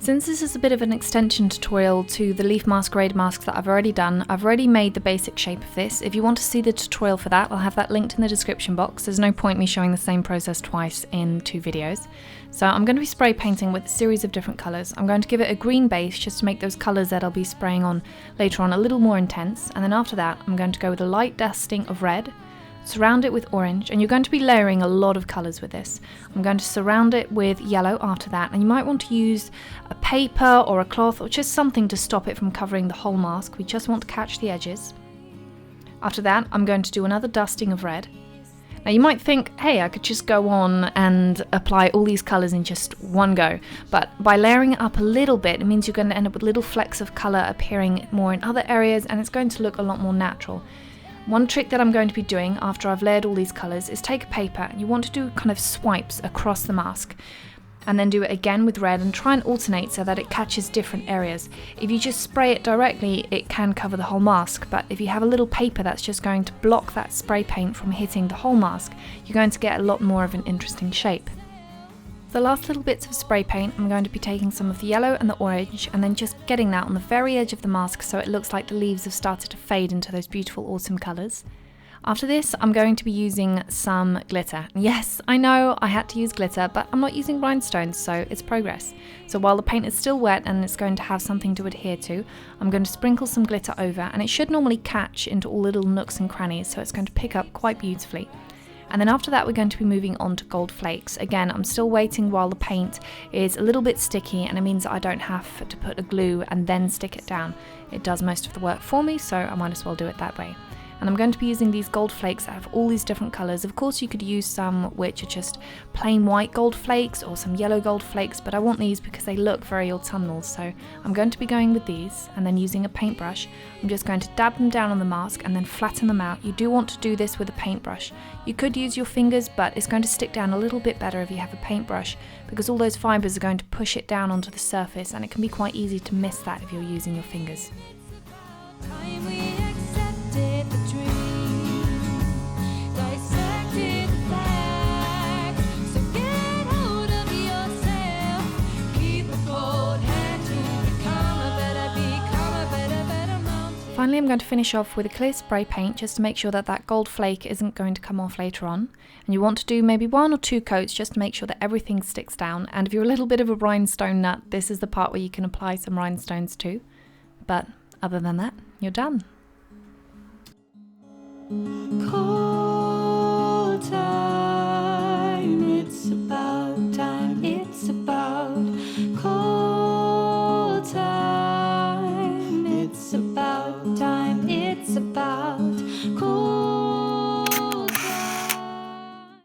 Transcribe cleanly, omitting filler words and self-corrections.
Since this is a bit of an extension tutorial to the leaf masquerade masks that I've already done, I've already made the basic shape of this. If you want to see the tutorial for that, I'll have that linked in the description box. There's no point me showing the same process twice in 2 videos. So I'm going to be spray painting with a series of different colours. I'm going to give it a green base just to make those colours that I'll be spraying on later on a little more intense, and then after that I'm going to go with a light dusting of red, surround it with orange, and you're going to be layering a lot of colours with this. I'm going to surround it with yellow after that, and you might want to use a paper or a cloth or just something to stop it from covering the whole mask. We just want to catch the edges. After that I'm going to do another dusting of red. Now you might think, hey, I could just go on and apply all these colours in just one go, but by layering it up a little bit, it means you're going to end up with little flecks of colour appearing more in other areas, and it's going to look a lot more natural. One trick that I'm going to be doing after I've layered all these colours is take a paper, and you want to do kind of swipes across the mask and then do it again with red and try and alternate so that it catches different areas. If you just spray it directly, it can cover the whole mask, but if you have a little paper that's just going to block that spray paint from hitting the whole mask, you're going to get a lot more of an interesting shape. The last little bits of spray paint, I'm going to be taking some of the yellow and the orange and then just getting that on the very edge of the mask so it looks like the leaves have started to fade into those beautiful autumn colours. After this, I'm going to be using some glitter. Yes, I know I had to use glitter, but I'm not using rhinestones, so it's progress. So while the paint is still wet and it's going to have something to adhere to, I'm going to sprinkle some glitter over, and it should normally catch into all little nooks and crannies, so it's going to pick up quite beautifully. And then after that we're going to be moving on to gold flakes. Again, I'm still waiting while the paint is a little bit sticky, and it means that I don't have to put a glue and then stick it down. It does most of the work for me, so I might as well do it that way. And I'm going to be using these gold flakes that have all these different colours. Of course you could use some which are just plain white gold flakes or some yellow gold flakes, but I want these because they look very autumnal, so I'm going to be going with these, and then using a paintbrush I'm just going to dab them down on the mask and then flatten them out. You do want to do this with a paintbrush. You could use your fingers, but it's going to stick down a little bit better if you have a paintbrush because all those fibres are going to push it down onto the surface, and it can be quite easy to miss that if you're using your fingers. Finally, I'm going to finish off with a clear spray paint just to make sure that that gold flake isn't going to come off later on. And you want to do maybe 1 or 2 coats just to make sure that everything sticks down. And if you're a little bit of a rhinestone nut, this is the part where you can apply some rhinestones too. But other than that, you're done. Cool.